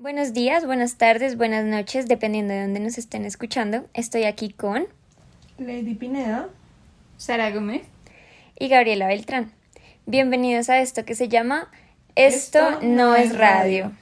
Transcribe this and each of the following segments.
Buenos días, buenas tardes, buenas noches, dependiendo de dónde nos estén escuchando. Estoy aquí con Lady Pineda, Sara Gómez. y Gabriela Beltrán. Bienvenidos a esto que se llama Esto no es radio.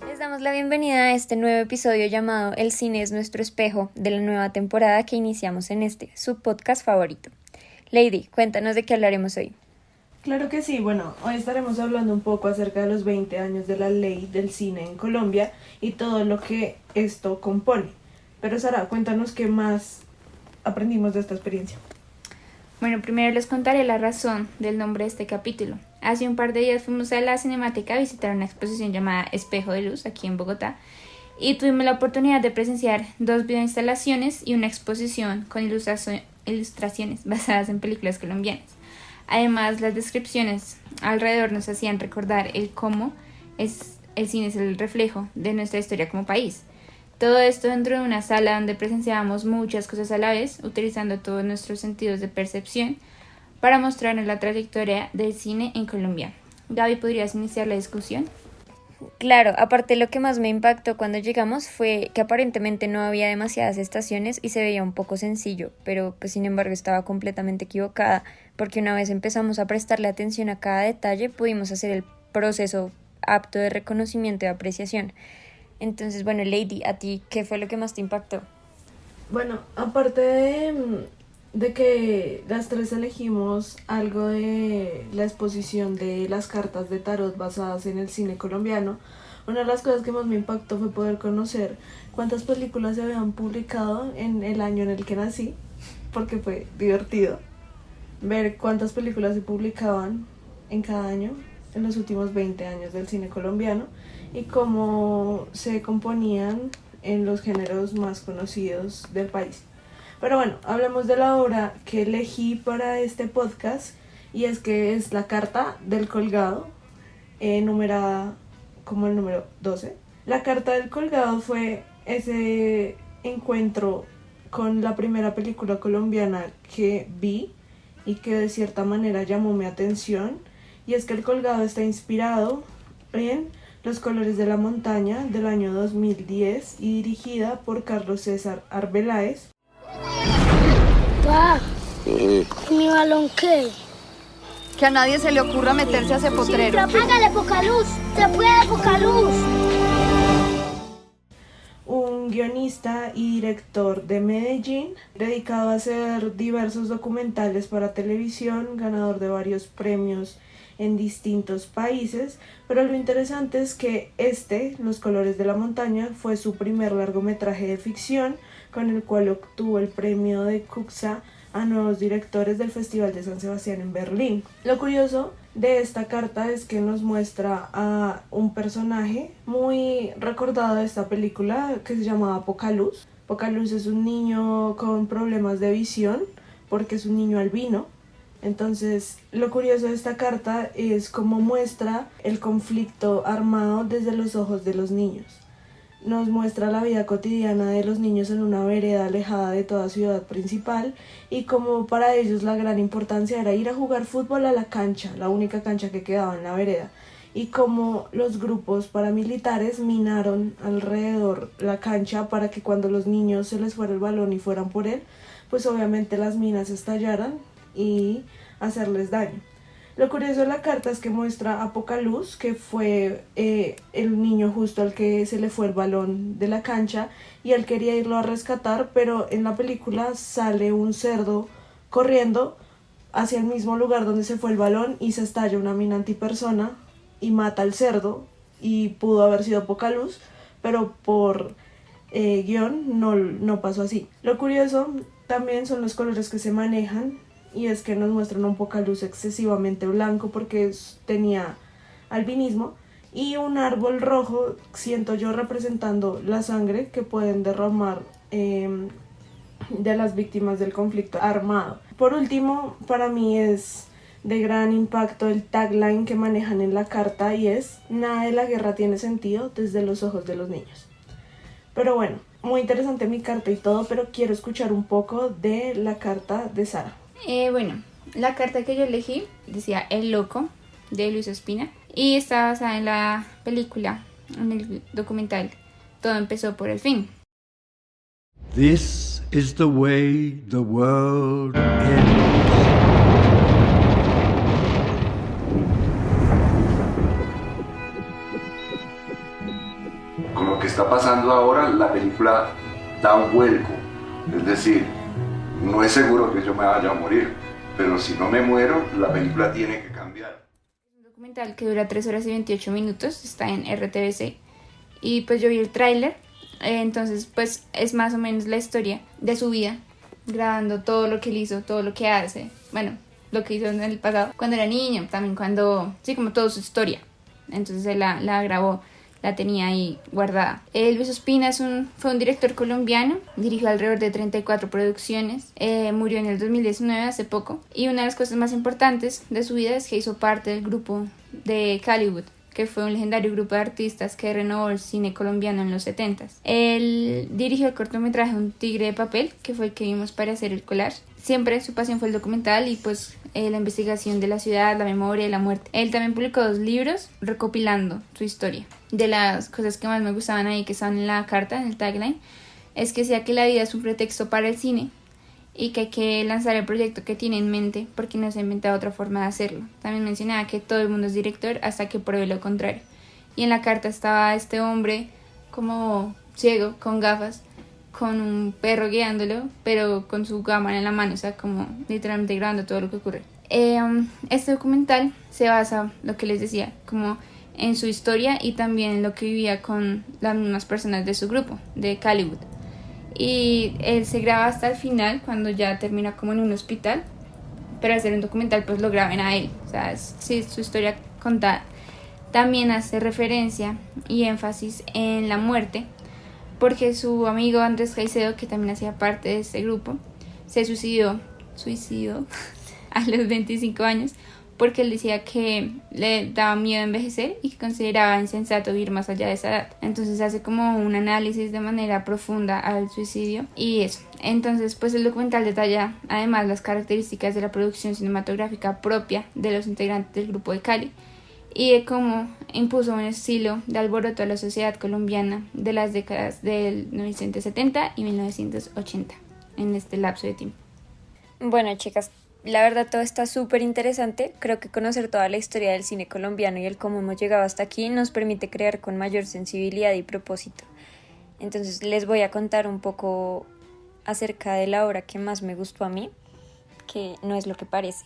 Les damos la bienvenida a este nuevo episodio llamado El cine es nuestro espejo, de la nueva temporada que iniciamos en su podcast favorito. Lady, cuéntanos de qué hablaremos hoy. Claro que sí. Bueno, hoy estaremos hablando un poco acerca de los 20 años de la ley del cine en Colombia y todo lo que esto compone. Pero Sara, cuéntanos qué más aprendimos de esta experiencia. Bueno, primero les contaré la razón del nombre de este capítulo. Hace un par de días fuimos a la Cinemateca a visitar una exposición llamada Espejo de Luz, aquí en Bogotá, y tuvimos la oportunidad de presenciar 2 videoinstalaciones y una exposición con ilustraciones basadas en películas colombianas. Además, las descripciones alrededor nos hacían recordar el cine es el reflejo de nuestra historia como país. Todo esto dentro de una sala donde presenciábamos muchas cosas a la vez, utilizando todos nuestros sentidos de percepción para mostrarnos la trayectoria del cine en Colombia. Gaby, ¿podrías iniciar la discusión? Claro, aparte lo que más me impactó cuando llegamos fue que aparentemente no había demasiadas estaciones y se veía un poco sencillo, pero pues sin embargo estaba completamente equivocada, porque una vez empezamos a prestarle atención a cada detalle, pudimos hacer el proceso apto de reconocimiento y apreciación. Entonces, bueno, Lady, ¿a ti qué fue lo que más te impactó? Bueno, aparte de que las tres elegimos algo de la exposición de las cartas de tarot basadas en el cine colombiano, una de las cosas que más me impactó fue poder conocer cuántas películas se habían publicado en el año en el que nací, porque fue divertido ver cuántas películas se publicaban en cada año en los últimos 20 años del cine colombiano y cómo se componían en los géneros más conocidos del país. Pero bueno, hablemos de la obra que elegí para este podcast, y es que es La Carta del Colgado, numerada como el número 12. La Carta del Colgado fue ese encuentro con la primera película colombiana que vi y que de cierta manera llamó mi atención, y es que El Colgado está inspirado en Los colores de la montaña del año 2010 y dirigida por Carlos César Arbeláez. Pa, ¿mi balón qué? Que a nadie se le ocurra meterse a ese potrero. Hágale poca luz, se puede poca luz. Un guionista y director de Medellín, dedicado a hacer diversos documentales para televisión, ganador de varios premios en distintos países, pero lo interesante es que Los colores de la montaña, fue su primer largometraje de ficción, con el cual obtuvo el premio de Cuxa a nuevos directores del Festival de San Sebastián en Berlín. Lo curioso de esta carta es que nos muestra a un personaje muy recordado de esta película que se llamaba Pocaluz. Pocaluz es un niño con problemas de visión porque es un niño albino. Entonces, lo curioso de esta carta es cómo muestra el conflicto armado desde los ojos de los niños. Nos muestra la vida cotidiana de los niños en una vereda alejada de toda ciudad principal y cómo para ellos la gran importancia era ir a jugar fútbol a la cancha, la única cancha que quedaba en la vereda, y cómo los grupos paramilitares minaron alrededor la cancha para que cuando los niños se les fuera el balón y fueran por él, pues obviamente las minas estallaran y hacerles daño. Lo curioso de la carta es que muestra a Pocaluz, que fue el niño justo al que se le fue el balón de la cancha y él quería irlo a rescatar, pero en la película sale un cerdo corriendo hacia el mismo lugar donde se fue el balón y se estalla una mina antipersona y mata al cerdo, y pudo haber sido Pocaluz, pero por guión no pasó así. Lo curioso también son los colores que se manejan, y es que nos muestran un Pocaluz excesivamente blanco porque tenía albinismo, y un árbol rojo, siento yo, representando la sangre que pueden derramar de las víctimas del conflicto armado. Por último, para mí es de gran impacto el tagline que manejan en la carta, y es: nada de la guerra tiene sentido desde los ojos de los niños. Pero bueno, muy interesante mi carta y todo, pero quiero escuchar un poco de la carta de Sara. Bueno, la carta que yo elegí decía El Loco, de Luis Ospina, y está basada en la película, en el documental Todo empezó por el fin. This is the way the world ends. Con lo que está pasando ahora, la película da un vuelco. Es decir, no es seguro que yo me vaya a morir, pero si no me muero, la película tiene que cambiar. Es un documental que dura 3 horas y 28 minutos, está en RTBC, y pues yo vi el tráiler, entonces pues es más o menos la historia de su vida, grabando todo lo que él hizo, todo lo que hace, bueno, lo que hizo en el pasado, cuando era niño, también cuando, sí, como toda su historia, entonces él la grabó, la tenía ahí guardada. Luis Ospina fue un director colombiano, dirigió alrededor de 34 producciones, murió en el 2019, hace poco, y una de las cosas más importantes de su vida es que hizo parte del grupo de Hollywood, que fue un legendario grupo de artistas que renovó el cine colombiano en los 70s. Él dirigió el cortometraje Un tigre de papel, que fue el que vimos para hacer el collage. Siempre su pasión fue el documental y pues la investigación de la ciudad, la memoria y la muerte. Él también publicó 2 libros recopilando su historia. De las cosas que más me gustaban ahí, que estaban en la carta, en el tagline, es que sea que la vida es un pretexto para el cine y que hay que lanzar el proyecto que tiene en mente porque no se ha inventado otra forma de hacerlo. También mencionaba que todo el mundo es director hasta que pruebe lo contrario. Y en la carta estaba este hombre como ciego, con gafas, con un perro guiándolo, pero con su cámara en la mano, o sea, como literalmente grabando todo lo que ocurre. Este documental se basa, lo que les decía, como en su historia y también en lo que vivía con las mismas personas de su grupo, de Hollywood. Y él se graba hasta el final, cuando ya termina como en un hospital, pero al hacer un documental pues lo graban a él, o sea, sí, su historia contada. También hace referencia y énfasis en la muerte, porque su amigo Andrés Caicedo, que también hacía parte de este grupo, se suicidó a los 25 años, porque él decía que le daba miedo envejecer y que consideraba insensato vivir más allá de esa edad. Entonces hace como un análisis de manera profunda al suicidio y eso. Entonces pues el documental detalla además las características de la producción cinematográfica propia de los integrantes del grupo de Cali y de cómo impuso un estilo de alboroto a la sociedad colombiana de las décadas del 1970 y 1980 en este lapso de tiempo. Bueno, chicas, la verdad todo está súper interesante. Creo que conocer toda la historia del cine colombiano y el cómo hemos llegado hasta aquí nos permite crear con mayor sensibilidad y propósito. Entonces les voy a contar un poco acerca de la obra que más me gustó a mí, que no es lo que parece.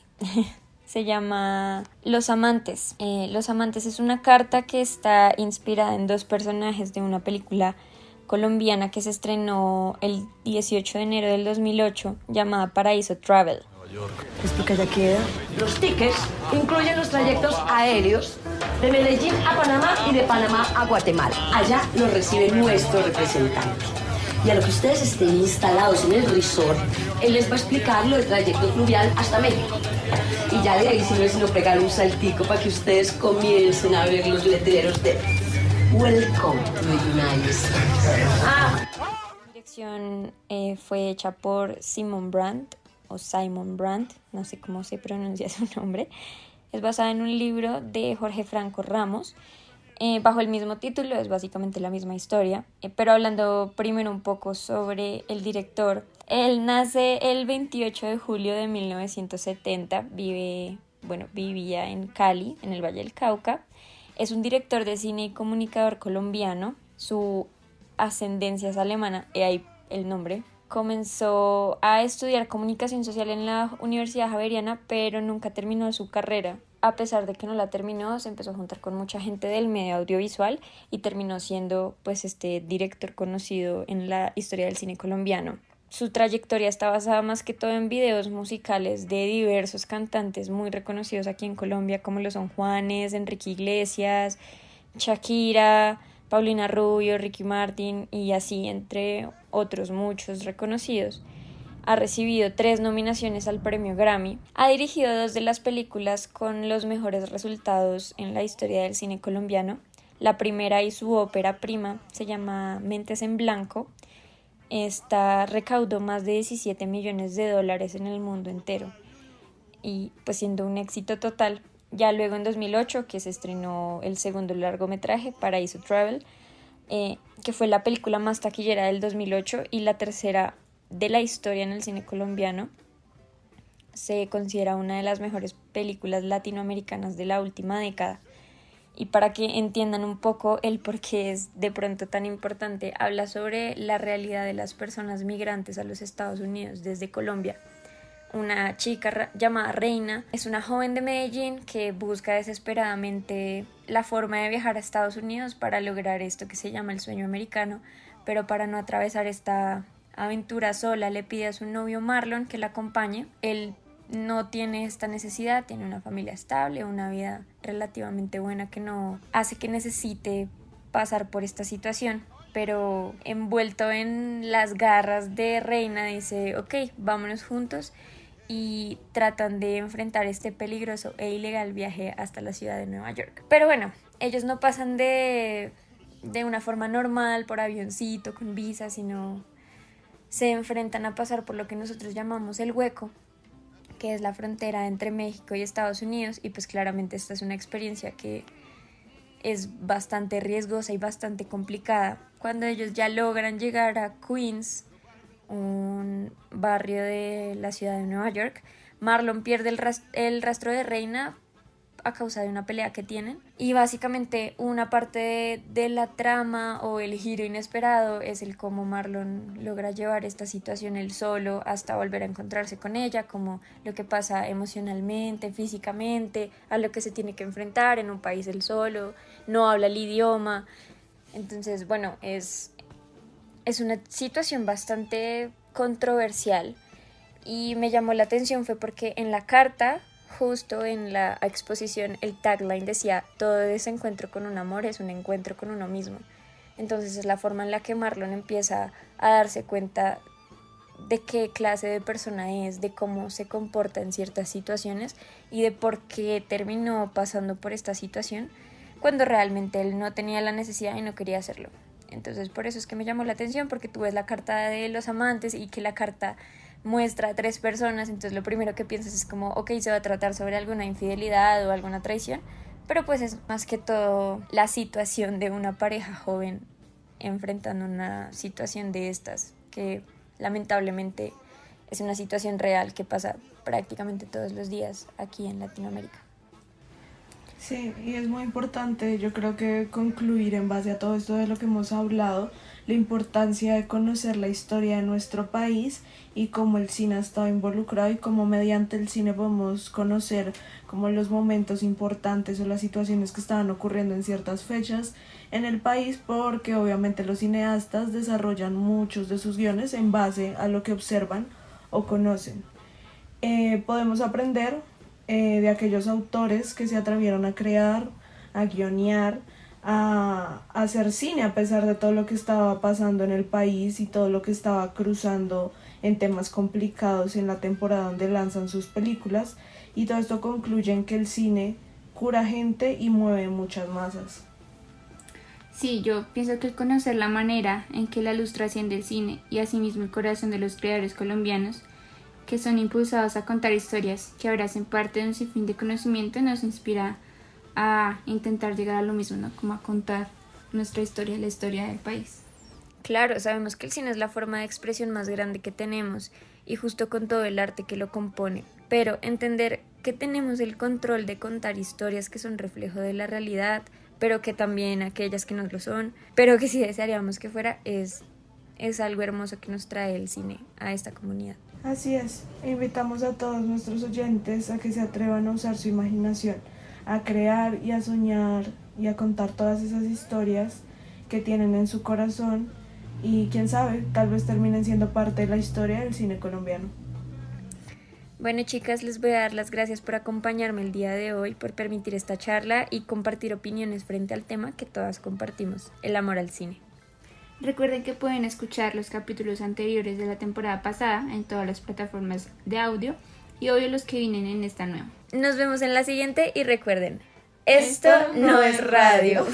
Se llama Los Amantes. Los Amantes es una carta que está inspirada en 2 personajes de una película colombiana que se estrenó el 18 de enero del 2008 llamada Paraíso Travel. Esto que allá queda. Los tickets incluyen los trayectos aéreos de Medellín a Panamá y de Panamá a Guatemala. Allá los recibe nuestro representante. Y a lo que ustedes estén instalados en el resort, él les va a explicar lo del trayecto fluvial hasta México. Y ya de ahí si no es sino pegar un saltico para que ustedes comiencen a ver los letreros de Welcome to the United States. La dirección fue hecha por Simon Brandt, no sé cómo se pronuncia su nombre. Es basada en un libro de Jorge Franco Ramos, bajo el mismo título, es básicamente la misma historia, pero hablando primero un poco sobre el director. Él nace el 28 de julio de 1970, vivía en Cali, en el Valle del Cauca. Es un director de cine y comunicador colombiano, su ascendencia es alemana, y ahí el nombre. Comenzó a estudiar comunicación social en la Universidad Javeriana, pero nunca terminó su carrera. A pesar de que no la terminó, se empezó a juntar con mucha gente del medio audiovisual y terminó siendo pues este director conocido en la historia del cine colombiano. Su trayectoria está basada más que todo en videos musicales de diversos cantantes muy reconocidos aquí en Colombia, como lo son Juanes, Enrique Iglesias, Shakira, Paulina Rubio, Ricky Martin y así, entre otros muchos reconocidos. Ha recibido 3 nominaciones al premio Grammy. Ha dirigido 2 de las películas con los mejores resultados en la historia del cine colombiano. La primera y su ópera prima se llama Mentes en Blanco Esta recaudó más de 17 millones de dólares en el mundo entero y pues siendo un éxito total. Ya luego en 2008 que se estrenó el segundo largometraje, Paraíso Travel, que fue la película más taquillera del 2008 y la tercera de la historia en el cine colombiano. Se considera una de las mejores películas latinoamericanas de la última década. Y para que entiendan un poco el por qué es de pronto tan importante, habla sobre la realidad de las personas migrantes a los Estados Unidos desde Colombia. Una chica llamada Reina es una joven de Medellín que busca desesperadamente la forma de viajar a Estados Unidos para lograr esto que se llama el sueño americano, pero para no atravesar esta aventura sola le pide a su novio Marlon que la acompañe. Él no tiene esta necesidad, tiene una familia estable, una vida relativamente buena que no hace que necesite pasar por esta situación, pero envuelto en las garras de Reina dice ok, vámonos juntos y tratan de enfrentar este peligroso e ilegal viaje hasta la ciudad de Nueva York. Pero bueno, ellos no pasan de una forma normal por avioncito con visa, sino se enfrentan a pasar por lo que nosotros llamamos el hueco, que es la frontera entre México y Estados Unidos, y pues claramente esta es una experiencia que es bastante riesgosa y bastante complicada. Cuando ellos ya logran llegar a Queens, un barrio de la ciudad de Nueva York, Marlon pierde el rastro de Reina a causa de una pelea que tienen, y básicamente una parte de la trama o el giro inesperado es el cómo Marlon logra llevar esta situación él solo hasta volver a encontrarse con ella, como lo que pasa emocionalmente, físicamente, a lo que se tiene que enfrentar en un país él solo, no habla el idioma. Entonces bueno, es una situación bastante controversial y me llamó la atención fue porque en la carta, justo en la exposición, el tagline decía: todo desencuentro con un amor es un encuentro con uno mismo. Entonces es la forma en la que Marlon empieza a darse cuenta de qué clase de persona es, de cómo se comporta en ciertas situaciones y de por qué terminó pasando por esta situación cuando realmente él no tenía la necesidad y no quería hacerlo. Entonces por eso es que me llamó la atención, porque tú ves la carta de los amantes y que la carta muestra a 3 personas, entonces lo primero que piensas es como ok, se va a tratar sobre alguna infidelidad o alguna traición, pero pues es más que todo la situación de una pareja joven enfrentando una situación de estas, que lamentablemente es una situación real que pasa prácticamente todos los días aquí en Latinoamérica. Sí, y es muy importante, yo creo que concluir en base a todo esto de lo que hemos hablado, la importancia de conocer la historia de nuestro país y cómo el cine ha estado involucrado y cómo mediante el cine podemos conocer como los momentos importantes o las situaciones que estaban ocurriendo en ciertas fechas en el país, porque obviamente los cineastas desarrollan muchos de sus guiones en base a lo que observan o conocen. Podemos aprender de aquellos autores que se atrevieron a crear, a guionear, a hacer cine a pesar de todo lo que estaba pasando en el país y todo lo que estaba cruzando en temas complicados en la temporada donde lanzan sus películas, y todo esto concluye en que el cine cura gente y mueve muchas masas. Sí, yo pienso que el conocer la manera en que la luz trasciende el cine y asimismo el corazón de los creadores colombianos que son impulsados a contar historias que abracen parte de un sinfín de conocimiento nos inspira a intentar llegar a lo mismo, ¿no? Como a contar nuestra historia, la historia del país. Claro, sabemos que el cine es la forma de expresión más grande que tenemos y justo con todo el arte que lo compone, pero entender que tenemos el control de contar historias que son reflejo de la realidad, pero que también aquellas que no lo son, pero que sí desearíamos que fuera, es algo hermoso que nos trae el cine a esta comunidad. Así es, invitamos a todos nuestros oyentes a que se atrevan a usar su imaginación, a crear y a soñar y a contar todas esas historias que tienen en su corazón y quién sabe, tal vez terminen siendo parte de la historia del cine colombiano. Bueno, chicas, les voy a dar las gracias por acompañarme el día de hoy, por permitir esta charla y compartir opiniones frente al tema que todas compartimos, el amor al cine. Recuerden que pueden escuchar los capítulos anteriores de la temporada pasada en todas las plataformas de audio y obvio los que vienen en esta nueva. Nos vemos en la siguiente y recuerden, esto no es radio.